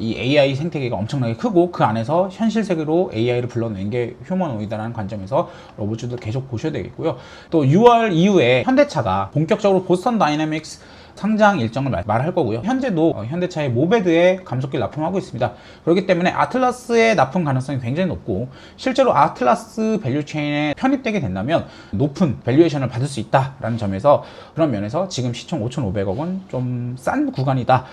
이 AI 생태계가 엄청나게 크고 그 안에서 현실 세계로 AI를 불러내는 게 휴머노이드라는 관점에서 로봇주도 계속 보셔야 되겠고요. 또 6월 이후에 현대차가 본격적으로 보스턴 다이내믹스 상장 일정을 말할 거고요. 현재도 현대차의 모베드에 감속기를 납품하고 있습니다. 그렇기 때문에 아틀라스의 납품 가능성이 굉장히 높고 실제로 아틀라스 밸류체인에 편입되게 된다면 높은 밸류에이션을 받을 수 있다라는 점에서 그런 면에서 지금 시총 5,500억은 좀 싼 구간이다.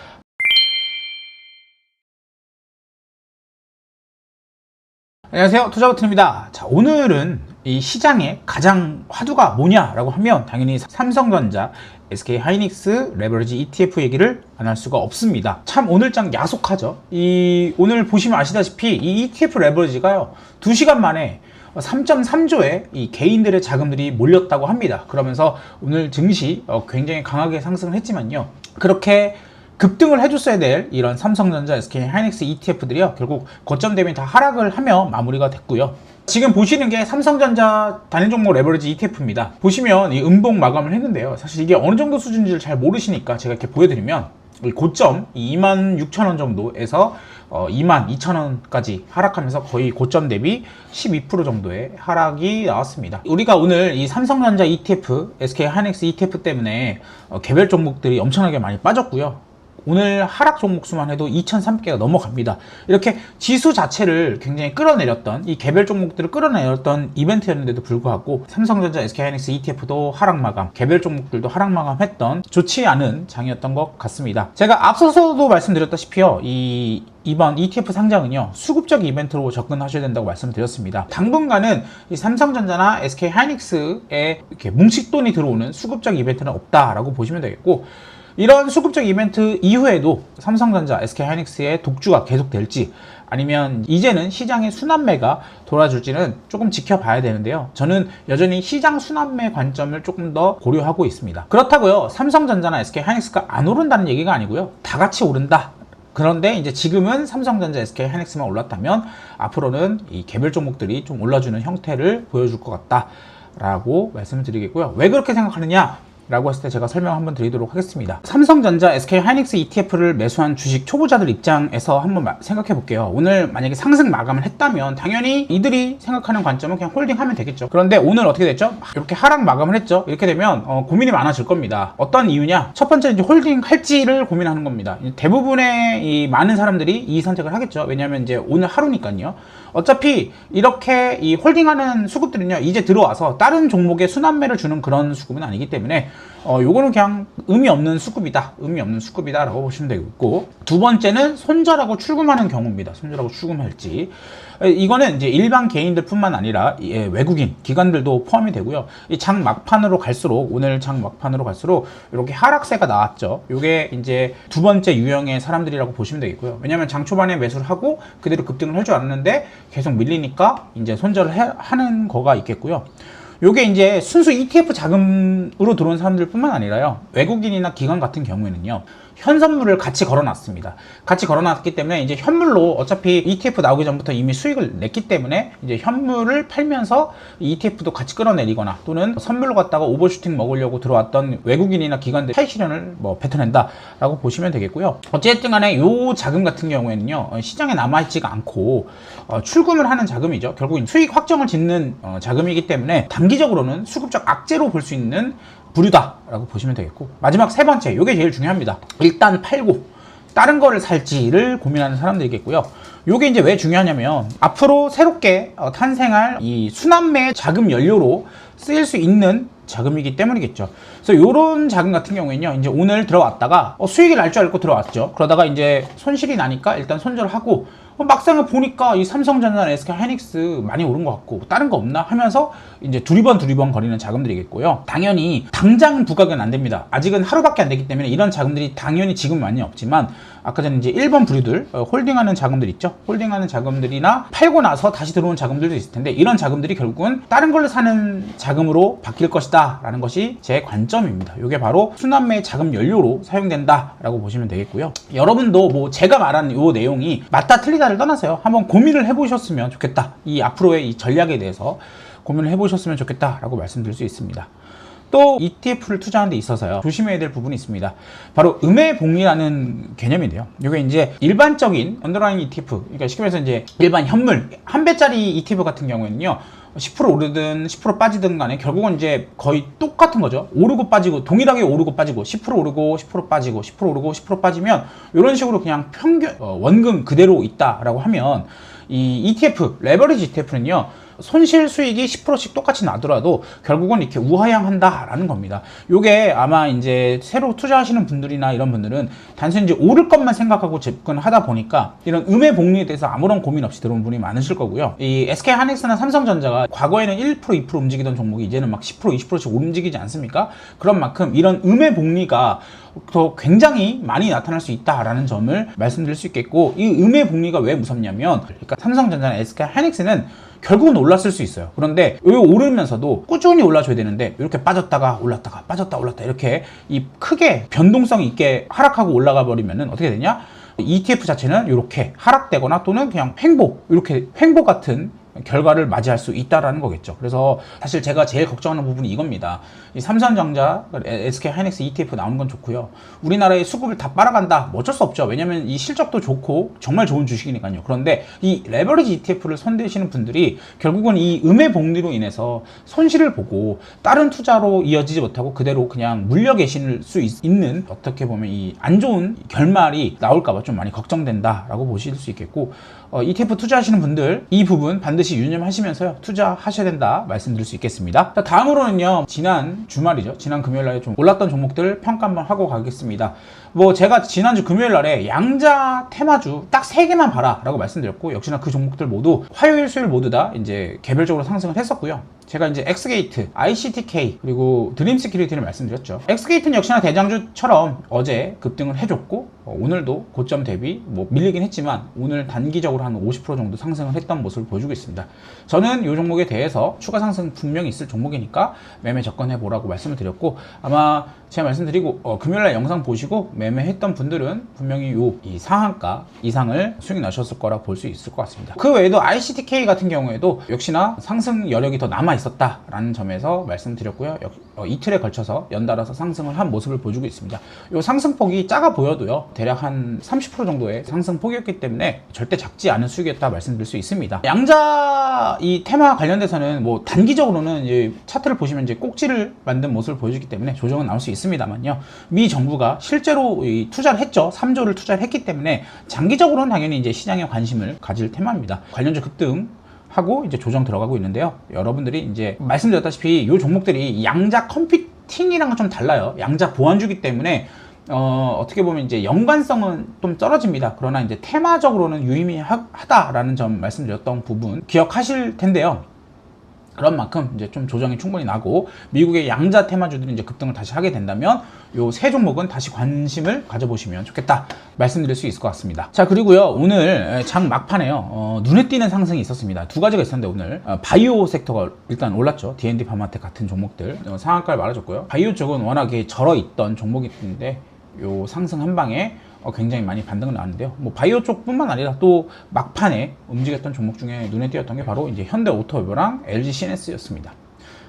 안녕하세요, 투자버튼입니다. 자, 오늘은 이 시장의 가장 화두가 뭐냐라고 하면 당연히 삼성전자, SK하이닉스 레버리지 ETF 얘기를 안 할 수가 없습니다. 참 오늘장 야속하죠. 오늘 보시면 아시다시피 이 ETF 레버리지가요 2시간 만에 3.3조의 이 개인들의 자금들이 몰렸다고 합니다. 그러면서 오늘 증시 굉장히 강하게 상승을 했지만요, 그렇게 급등을 해줬어야 될 이런 삼성전자, SK하이닉스 ETF들이요 결국 고점 대비 다 하락을 하며 마무리가 됐고요. 지금 보시는 게 삼성전자 단일 종목 레버리지 ETF입니다. 보시면 이 음봉 마감을 했는데요, 사실 이게 어느 정도 수준인지를 잘 모르시니까 제가 이렇게 보여드리면 이 고점 26,000원 정도에서 22,000원까지 하락하면서 거의 고점 대비 12% 정도의 하락이 나왔습니다. 우리가 오늘 이 삼성전자 ETF, SK하이닉스 ETF 때문에 개별 종목들이 엄청나게 많이 빠졌고요. 오늘 하락 종목 수만 해도 2,300개가 넘어갑니다. 이렇게 지수 자체를 굉장히 끌어내렸던, 이 개별 종목들을 끌어내렸던 이벤트였는데도 불구하고 삼성전자, SK하이닉스 ETF도 하락 마감, 개별 종목들도 하락 마감했던 좋지 않은 장이었던 것 같습니다. 제가 앞서서도 말씀드렸다시피요, 이번 ETF 상장은요 수급적 이벤트로 접근하셔야 된다고 말씀드렸습니다. 당분간은 이 삼성전자나 SK하이닉스에 이렇게 뭉칫돈이 들어오는 수급적 이벤트는 없다라고 보시면 되겠고, 이런 수급적 이벤트 이후에도 삼성전자, SK하이닉스의 독주가 계속될지 아니면 이제는 시장의 순환매가 돌아줄지는 조금 지켜봐야 되는데요, 저는 여전히 시장 순환매 관점을 조금 더 고려하고 있습니다. 그렇다고요 삼성전자나 SK하이닉스가 안 오른다는 얘기가 아니고요, 다 같이 오른다. 그런데 이제 지금은 삼성전자, SK하이닉스만 올랐다면 앞으로는 이 개별 종목들이 좀 올라주는 형태를 보여줄 것 같다라고 말씀을 드리겠고요. 왜 그렇게 생각하느냐 라고 했을 때 제가 설명 한번 드리도록 하겠습니다. 삼성전자, SK하이닉스 ETF를 매수한 주식 초보자들 입장에서 한번 생각해 볼게요. 오늘 만약에 상승 마감을 했다면 당연히 이들이 생각하는 관점은 그냥 홀딩하면 되겠죠. 그런데 오늘 어떻게 됐죠? 이렇게 하락 마감을 했죠. 이렇게 되면 고민이 많아질 겁니다. 어떤 이유냐? 첫 번째 이제 홀딩 할지를 고민하는 겁니다. 대부분의 이 많은 사람들이 이 선택을 하겠죠. 왜냐하면 이제 오늘 하루니까요. 어차피 이렇게 이 홀딩하는 수급들은요 이제 들어와서 다른 종목에 순환매를 주는 그런 수급은 아니기 때문에 요거는 그냥 의미 없는 수급이다 라고 보시면 되겠고, 두 번째는 손절하고 출금하는 경우입니다. 손절하고 출금할지, 이거는 이제 일반 개인들 뿐만 아니라 외국인 기관들도 포함이 되고요. 이 장 막판으로 갈수록, 오늘 장 막판으로 갈수록 이렇게 하락세가 나왔죠. 요게 이제 두 번째 유형의 사람들이라고 보시면 되겠고요. 왜냐면 장 초반에 매수를 하고 그대로 급등을 할 줄 알았는데 계속 밀리니까 이제 손절을 하는 거가 있겠고요. 요게 이제 순수 ETF 자금으로 들어온 사람들 뿐만 아니라요, 외국인이나 기관 같은 경우에는요 현선물을 같이 걸어놨습니다. 같이 걸어놨기 때문에 이제 현물로 어차피 ETF 나오기 전부터 이미 수익을 냈기 때문에 이제 현물을 팔면서 ETF도 같이 끌어내리거나 또는 선물로 갖다가 오버슈팅 먹으려고 들어왔던 외국인이나 기관들 차익 실현을 뱉어낸다 라고 보시면 되겠고요. 어쨌든 간에 요 자금 같은 경우에는요 시장에 남아있지가 않고 출금을 하는 자금이죠. 결국 수익 확정을 짓는 자금이기 때문에 단기적으로는 수급적 악재로 볼 수 있는 부류다라고 보시면 되겠고, 마지막 세 번째, 이게 제일 중요합니다. 일단 팔고 다른 거를 살지를 고민하는 사람들이겠고요. 요게 이제 왜 중요하냐면 앞으로 새롭게 탄생할 이 순환매 자금 연료로 쓰일 수 있는 자금이기 때문이겠죠. 그래서 요런 자금 같은 경우에는요 이제 오늘 들어왔다가 수익이 날 줄 알고 들어왔죠. 그러다가 이제 손실이 나니까 일단 손절을 하고 막상을 보니까 이 삼성전자나 SK하이닉스 많이 오른 것 같고 다른 거 없나 하면서 이제 두리번 거리는 자금들이겠고요. 당연히 당장 부각은 안 됩니다. 아직은 하루밖에 안 되기 때문에 이런 자금들이 당연히 지금 많이 없지만 아까 전에 이제 1번 부류들 홀딩하는 자금들 있죠. 홀딩하는 자금들이나 팔고 나서 다시 들어온 자금들도 있을 텐데 이런 자금들이 결국은 다른 걸로 사는 자금으로 바뀔 것이다 라는 것이 제 관점입니다. 이게 바로 순환매 자금 연료로 사용된다 라고 보시면 되겠고요. 여러분도 제가 말한 이 내용이 맞다 틀리다를 떠나서요 한번 고민을 해보셨으면 좋겠다, 이 앞으로의 이 전략에 대해서 고민을 해보셨으면 좋겠다 라고 말씀드릴 수 있습니다. 또 ETF를 투자하는 데 있어서요, 조심해야 될 부분이 있습니다. 바로 음해복리라는 개념인데요. 이게 이제 일반적인 언더라인 ETF, 그러니까 쉽게 말해서 이제 일반 현물 한 배짜리 ETF 같은 경우에는요, 10% 오르든 10% 빠지든 간에 결국은 이제 거의 똑같은 거죠. 오르고 빠지고, 동일하게 오르고 빠지고, 10% 오르고 10% 빠지고, 10% 오르고 10% 빠지면 이런 식으로 그냥 평균 원금 그대로 있다라고 하면, 이 ETF, 레버리지 ETF는요, 손실 수익이 10%씩 똑같이 나더라도 결국은 이렇게 우하향한다라는 겁니다. 요게 아마 이제 새로 투자하시는 분들이나 이런 분들은 단순히 이제 오를 것만 생각하고 접근하다 보니까 이런 음해복리에 대해서 아무런 고민 없이 들어온 분이 많으실 거고요. 이 SK하이닉스나 삼성전자가 과거에는 1%, 2% 움직이던 종목이 이제는 막 10%, 20%씩 움직이지 않습니까? 그런 만큼 이런 음해복리가 더 굉장히 많이 나타날 수 있다라는 점을 말씀드릴 수 있겠고, 이 음해복리가 왜 무섭냐면, 그러니까 삼성전자나 SK하이닉스는 결국은 올랐을 수 있어요. 그런데 이 오르면서도 꾸준히 올라줘야 되는데 이렇게 빠졌다가 올랐다가 빠졌다 올랐다 이렇게 이 크게 변동성 있게 하락하고 올라가 버리면은 어떻게 되냐? ETF 자체는 이렇게 하락되거나 또는 그냥 횡보, 이렇게 횡보 같은 결과를 맞이할 수 있다라는 거겠죠. 그래서 사실 제가 제일 걱정하는 부분이 이겁니다. 이 삼성전자, SK하이닉스 ETF 나오는 건 좋고요. 우리나라의 수급을 다 빨아간다. 뭐 어쩔 수 없죠. 왜냐면 이 실적도 좋고 정말 좋은 주식이니까요. 그런데 이 레버리지 ETF를 손대시는 분들이 결국은 이 음해복리로 인해서 손실을 보고 다른 투자로 이어지지 못하고 그대로 그냥 물려 계실 수 있는, 어떻게 보면 이 안 좋은 결말이 나올까봐 좀 많이 걱정된다라고 보실 수 있겠고, ETF 투자하시는 분들 이 부분 반드시 유념하시면서요, 투자하셔야 된다 말씀드릴 수 있겠습니다. 자, 다음으로는요, 지난 주말이죠. 지난 금요일날에 좀 올랐던 종목들 평가 한번 하고 가겠습니다. 뭐 제가 지난주 금요일날에 양자 테마주 딱 3개만 봐라 라고 말씀드렸고, 역시나 그 종목들 모두 화요일 수요일 모두 다 이제 개별적으로 상승을 했었고요. 제가 이제 엑스게이트, ICTK 그리고 드림시큐리티를 말씀드렸죠. 엑스게이트는 역시나 대장주처럼 어제 급등을 해줬고, 오늘도 고점 대비 뭐 밀리긴 했지만 오늘 단기적으로 한 50% 정도 상승을 했던 모습을 보여주고 있습니다. 저는 이 종목에 대해서 추가 상승 분명히 있을 종목이니까 매매 접근해 보라고 말씀을 드렸고, 아마 제가 말씀드리고 금요일날 영상 보시고 매매했던 분들은 분명히 이 상한가 이상을 수익 나셨을 거라 볼 수 있을 것 같습니다. 그 외에도 ICTK 같은 경우에도 역시나 상승 여력이 더 남아 있었다라는 점에서 말씀드렸고요. 이틀에 걸쳐서 연달아서 상승을 한 모습을 보여주고 있습니다. 이 상승폭이 작아 보여도요, 대략 한 30% 정도의 상승폭이었기 때문에 절대 작지 않은 수익이었다 말씀드릴 수 있습니다. 양자 이 테마 관련돼서는 뭐 단기적으로는 이제 차트를 보시면 이제 꼭지를 만든 모습을 보여주기 때문에 조정은 나올 수 있습니다만요, 미 정부가 실제로 이 투자를 했죠. 3조를 투자를 했기 때문에 장기적으로는 당연히 이제 시장에 관심을 가질 테마입니다. 관련주 급등 하고 이제 조정 들어가고 있는데요. 여러분들이 이제 말씀드렸다시피 이 종목들이 양자 컴퓨팅이랑은 좀 달라요. 양자 보완주기 때문에 어떻게 보면 이제 연관성은 좀 떨어집니다. 그러나 이제 테마적으로는 유의미하다라는 점 말씀드렸던 부분 기억하실 텐데요. 그런 만큼 이제 좀 조정이 충분히 나고, 미국의 양자 테마주들이 이제 급등을 다시 하게 된다면 요 세 종목은 다시 관심을 가져보시면 좋겠다 말씀드릴 수 있을 것 같습니다. 자, 그리고요, 오늘 장 막판에요, 눈에 띄는 상승이 있었습니다. 두 가지가 있었는데, 오늘 바이오 섹터가 일단 올랐죠. D&D 파마텍 같은 종목들 상한가를 말아줬고요. 바이오 쪽은 워낙에 절어있던 종목인데 요 상승 한 방에 굉장히 많이 반등을 나왔는데요. 뭐 바이오 쪽뿐만 아니라 또 막판에 움직였던 종목 중에 눈에 띄었던 게 바로 이제 현대오토웨버랑 LG CNS였습니다.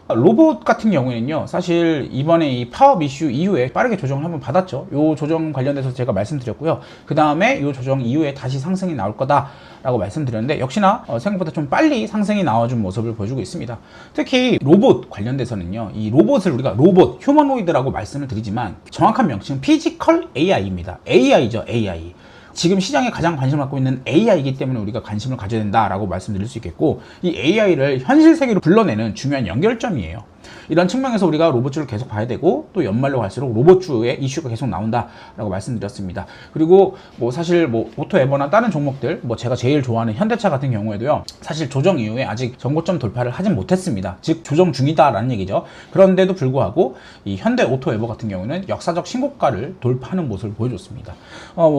로봇 같은 경우에는요, 사실 이번에 이 파업 이슈 이후에 빠르게 조정을 한번 받았죠. 요 조정 관련돼서 제가 말씀드렸고요. 그 다음에 요 조정 이후에 다시 상승이 나올 거다 라고 말씀드렸는데, 역시나 생각보다 좀 빨리 상승이 나와준 모습을 보여주고 있습니다. 특히 로봇 관련돼서는요, 이 로봇을 우리가 로봇, 휴머노이드라고 말씀을 드리지만 정확한 명칭은 피지컬 AI입니다. AI죠, AI. 지금 시장에 가장 관심을 갖고 있는 AI이기 때문에 우리가 관심을 가져야 된다라고 말씀드릴 수 있겠고, 이 AI를 현실 세계로 불러내는 중요한 연결점이에요. 이런 측면에서 우리가 로봇주를 계속 봐야 되고, 또 연말로 갈수록 로봇주의 이슈가 계속 나온다라고 말씀드렸습니다. 그리고 뭐 사실 뭐 오토에버나 다른 종목들, 뭐 제가 제일 좋아하는 현대차 같은 경우에도요, 사실 조정 이후에 아직 정고점 돌파를 하진 못했습니다. 즉 조정 중이다라는 얘기죠. 그런데도 불구하고 이 현대 오토에버 같은 경우는 역사적 신고가를 돌파하는 모습을 보여줬습니다.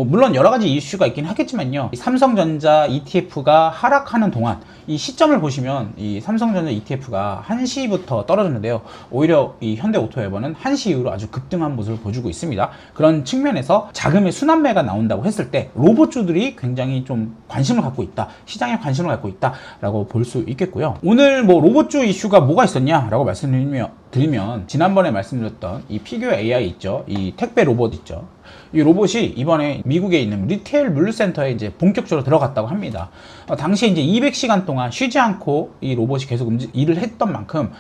물론 여러 가지 이슈가 있긴 하겠지만요, 이 삼성전자 ETF가 하락하는 동안 이 시점을 보시면 이 삼성전자 ETF가 1시부터 떨어졌는데 않았는데요. 오히려 이 현대오토에버는 한시 이후로 아주 급등한 모습을 보여주고 있습니다. 그런 측면에서 자금의 순환매가 나온다고 했을 때 로봇주들이 굉장히 좀 관심을 갖고 있다, 시장에 관심을 갖고 있다라고 볼 수 있겠고요. 오늘 뭐 로봇주 이슈가 뭐가 있었냐라고 말씀드리면 지난번에 말씀드렸던 이 피규어 AI 있죠, 이 택배 로봇 있죠. 이 로봇이 이번에 미국에 있는 리테일 물류센터에 이제 본격적으로 들어갔다고 합니다. 당시에 이제 200시간 동안 쉬지 않고 이 로봇이 계속 일을 했던 만큼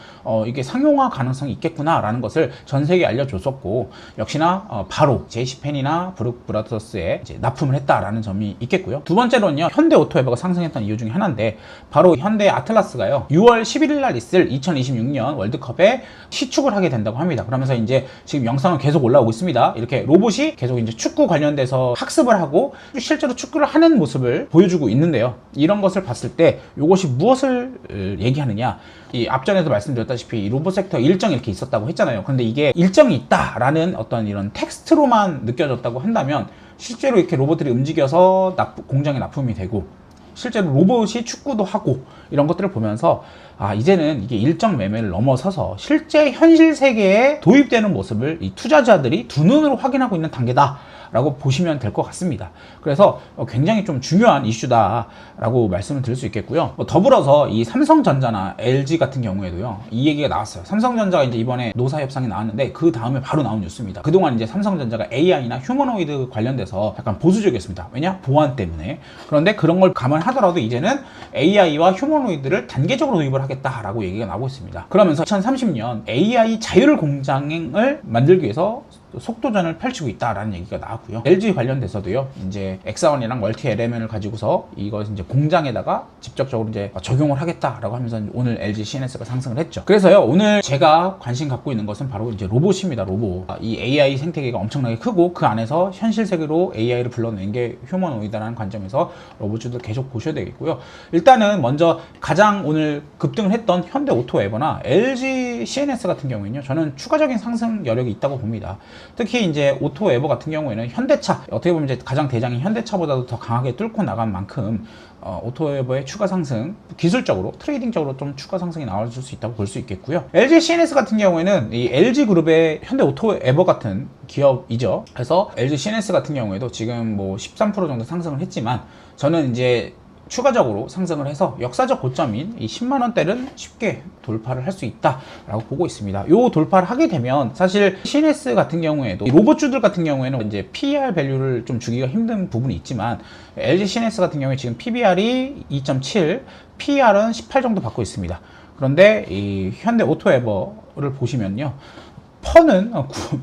이게 상용화 가능성이 있겠구나라는 것을 전 세계에 알려줬었고, 역시나 바로 제이시펜이나 브룩 브라더스에 이제 납품을 했다라는 점이 있겠고요. 두 번째로는요, 현대오토에버가 상승했던 이유 중에 하나인데 바로 현대 아틀라스가요 6월 11일 날 있을 2026년 월드컵에 시축을 하게 된다고 합니다. 그러면서 이제 지금 영상은 계속 올라오고 있습니다. 이렇게 로봇이 계속 이제 축구 관련돼서 학습을 하고 실제로 축구를 하는 모습을 보여주고 있는데요. 이런 것을 봤을 때 이것이 무엇을 얘기하느냐, 이 앞전에도 말씀드렸다시피 이 로봇 섹터 일정이 이렇게 있었다고 했잖아요. 그런데 이게 일정이 있다라는 어떤 이런 텍스트로만 느껴졌다고 한다면 실제로 이렇게 로봇들이 움직여서 공장에 납품이 되고 실제로 로봇이 축구도 하고 이런 것들을 보면서 이제는 이게 일정 매매를 넘어서서 실제 현실 세계에 도입되는 모습을 이 투자자들이 두 눈으로 확인하고 있는 단계다 라고 보시면 될 것 같습니다. 그래서 굉장히 좀 중요한 이슈다 라고 말씀을 드릴 수 있겠고요. 더불어서 이 삼성전자나 LG 같은 경우에도요, 이 얘기가 나왔어요. 삼성전자가 이제 이번에 노사 협상이 나왔는데 그 다음에 바로 나온 뉴스입니다. 그동안 이제 삼성전자가 AI나 휴머노이드 관련돼서 약간 보수적이었습니다. 왜냐? 보안 때문에. 그런데 그런 걸 감안하더라도 이제는 AI와 휴머노이드를 단계적으로 도입을 하겠다라고 얘기가 나오고 있습니다. 그러면서 2030년 AI 자율 공장을 만들기 위해서 속도전을 펼치고 있다라는 얘기가 나왔고요. LG 관련돼서도요, 이제 엑사원이랑 멀티 LMN을 가지고서 이걸 이제 공장에다가 직접적으로 이제 적용을 하겠다라고 하면서 오늘 LG CNS가 상승을 했죠. 그래서요, 오늘 제가 관심 갖고 있는 것은 바로 이제 로봇입니다. 로봇. 이 AI 생태계가 엄청나게 크고 그 안에서 현실 세계로 AI를 불러낸 게 휴머노이드라는 관점에서 로봇주들 계속 보셔야 되겠고요. 일단은 먼저 가장 오늘 급등을 했던 현대오토에버나 LG CNS 같은 경우에는요, 저는 추가적인 상승 여력이 있다고 봅니다. 특히 이제 오토에버 같은 경우에는 현대차, 어떻게 보면 이제 가장 대장인 현대차보다도 더 강하게 뚫고 나간 만큼 오토에버의 추가 상승, 기술적으로 트레이딩적으로 좀 추가 상승이 나와줄 수 있다고 볼 수 있겠고요. LG CNS 같은 경우에는 이 LG 그룹의 현대 오토에버 같은 기업이죠. 그래서 LG CNS 같은 경우에도 지금 뭐 13% 정도 상승을 했지만 저는 이제 추가적으로 상승을 해서 역사적 고점인 이 10만원대는 쉽게 돌파를 할 수 있다라고 보고 있습니다. 요 돌파를 하게 되면 사실 CNS 같은 경우에도 이 로봇주들 같은 경우에는 이제 PER 밸류를 좀 주기가 힘든 부분이 있지만 LG CNS 같은 경우에 지금 PBR이 2.7, PER은 18 정도 받고 있습니다. 그런데 이 현대 오토에버를 보시면요, 펀은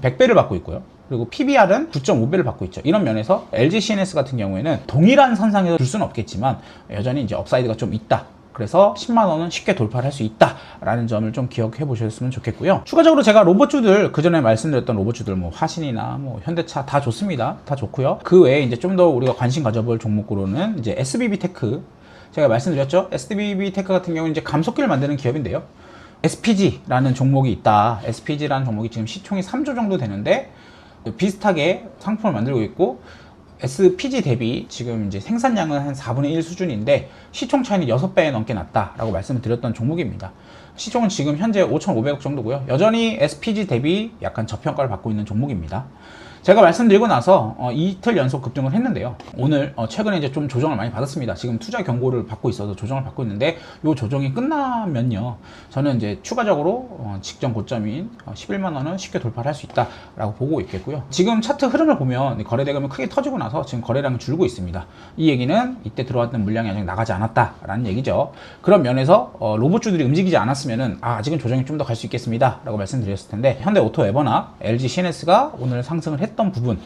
100배를 받고 있고요. 그리고 PBR은 9.5배를 받고 있죠. 이런 면에서 LG CNS 같은 경우에는 동일한 선상에서 줄 수는 없겠지만 여전히 이제 업사이드가 좀 있다. 그래서 10만원은 쉽게 돌파를 할 수 있다라는 점을 좀 기억해 보셨으면 좋겠고요. 추가적으로 제가 로봇주들, 그 전에 말씀드렸던 로봇주들, 뭐 화신이나 뭐 현대차 다 좋습니다. 다 좋고요. 그 외에 이제 좀 더 우리가 관심 가져볼 종목으로는 이제 SBB 테크, 제가 말씀드렸죠. SBB 테크 같은 경우는 이제 감속기를 만드는 기업인데요. SPG라는 종목이 있다. SPG라는 종목이 지금 시총이 3조 정도 되는데 비슷하게 상품을 만들고 있고, SPG 대비 지금 이제 생산량은 한 4분의 1 수준인데 시총 차이는 6배 넘게 났다라고 말씀을 드렸던 종목입니다. 시총은 지금 현재 5,500억 정도고요. 여전히 SPG 대비 약간 저평가를 받고 있는 종목입니다. 제가 말씀드리고 나서 이틀 연속 급등을 했는데요. 오늘 최근에 이제 좀 조정을 많이 받았습니다. 지금 투자 경고를 받고 있어서 조정을 받고 있는데, 이 조정이 끝나면요, 저는 이제 추가적으로 직전 고점인 11만원은 쉽게 돌파를 할 수 있다라고 보고 있겠고요. 지금 차트 흐름을 보면 거래대금이 크게 터지고 나서 지금 거래량이 줄고 있습니다. 이 얘기는 이때 들어왔던 물량이 아직 나가지 않았다라는 얘기죠. 그런 면에서 로봇주들이 움직이지 않았으면은 아직은 조정이 좀 더 갈 수 있겠습니다 라고 말씀드렸을 텐데, 현대오토에버나 LG CNS가 오늘 상승을 했던 부분,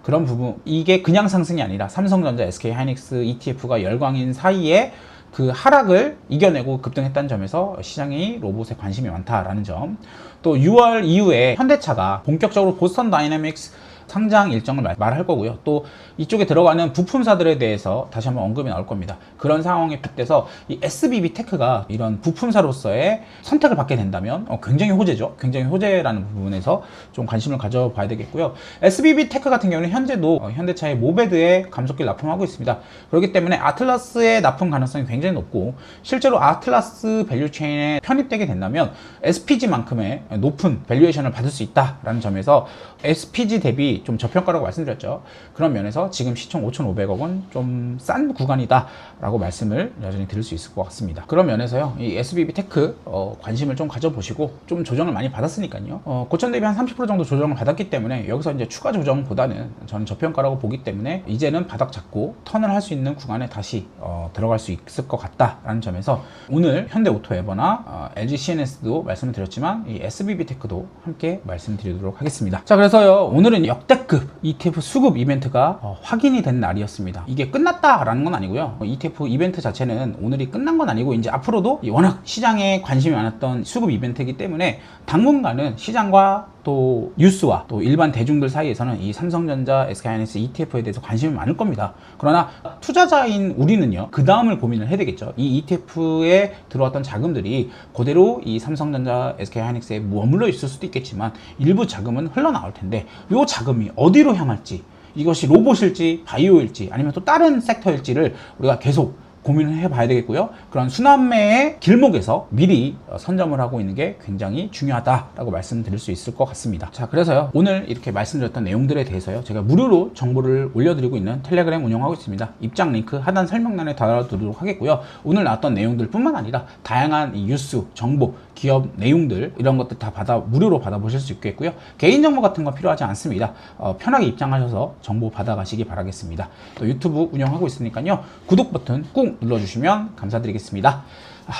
그런 부분, 이게 그냥 상승이 아니라 삼성전자, SK하이닉스 ETF가 열광인 사이에 그 하락을 이겨내고 급등했다는 점에서 시장이 로봇에 관심이 많다라는 점, 또 6월 이후에 현대차가 본격적으로 보스턴 다이내믹스 상장 일정을 말할 거고요. 또 이쪽에 들어가는 부품사들에 대해서 다시 한번 언급이 나올 겁니다. 그런 상황에 빗대서 이 SBB 테크가 이런 부품사로서의 선택을 받게 된다면 굉장히 호재죠. 굉장히 호재라는 부분에서 좀 관심을 가져봐야 되겠고요. SBB 테크 같은 경우는 현재도 현대차의 모베드에 감속기를 납품하고 있습니다. 그렇기 때문에 아틀라스의 납품 가능성이 굉장히 높고, 실제로 아틀라스 밸류체인에 편입되게 된다면 SPG만큼의 높은 밸류에이션을 받을 수 있다라는 점에서 SPG 대비 좀 저평가라고 말씀드렸죠. 그런 면에서 지금 시총 5,500억은 좀 싼 구간이다 라고 말씀을 여전히 드릴 수 있을 것 같습니다. 그런 면에서요, 이 SBB 테크 관심을 좀 가져보시고, 좀 조정을 많이 받았으니까요, 고점 대비 한 30% 정도 조정을 받았기 때문에 여기서 이제 추가 조정보다는 저는 저평가라고 보기 때문에 이제는 바닥 잡고 턴을 할 수 있는 구간에 다시 들어갈 수 있을 것 같다라는 점에서 오늘 현대오토에버나 LG CNS도 말씀을 드렸지만 이 SBB 테크도 함께 말씀드리도록 하겠습니다. 자, 그래서요, 오늘은 역대급 ETF 수급 이벤트가 확인이 된 날이었습니다. 이게 끝났다라는 건 아니고요, ETF 이벤트 자체는 오늘이 끝난 건 아니고 이제 앞으로도 워낙 시장에 관심이 많았던 수급 이벤트이기 때문에 당분간은 시장과 또 뉴스와 또 일반 대중들 사이에서는 이 삼성전자, SK하이닉스 ETF에 대해서 관심이 많을 겁니다. 그러나 투자자인 우리는요, 그 다음을 고민을 해야 되겠죠. 이 ETF에 들어왔던 자금들이 그대로 이 삼성전자, SK하이닉스에 머물러 있을 수도 있겠지만 일부 자금은 흘러나올 텐데, 이 자금이 어디로 향할지, 이것이 로봇일지 바이오일지 아니면 또 다른 섹터일지를 우리가 계속 고민을 해봐야 되겠고요. 그런 순환매의 길목에서 미리 선점을 하고 있는 게 굉장히 중요하다라고 말씀드릴 수 있을 것 같습니다. 자, 그래서요, 오늘 이렇게 말씀드렸던 내용들에 대해서요, 제가 무료로 정보를 올려드리고 있는 텔레그램 운영하고 있습니다. 입장 링크 하단 설명란에 달아두도록 하겠고요. 오늘 나왔던 내용들 뿐만 아니라 다양한 이 뉴스, 정보, 기업 내용들 이런 것들 다 무료로 받아보실 수 있겠고요. 개인정보 같은 건 필요하지 않습니다. 편하게 입장하셔서 정보 받아가시기 바라겠습니다. 또 유튜브 운영하고 있으니까요, 구독 버튼 꾹 눌러주시면 감사드리겠습니다.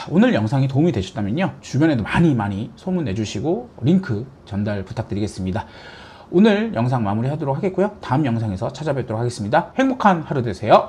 오늘 영상이 도움이 되셨다면요, 주변에도 많이 소문 내주시고 링크 전달 부탁드리겠습니다. 오늘 영상 마무리하도록 하겠고요. 다음 영상에서 찾아뵙도록 하겠습니다. 행복한 하루 되세요.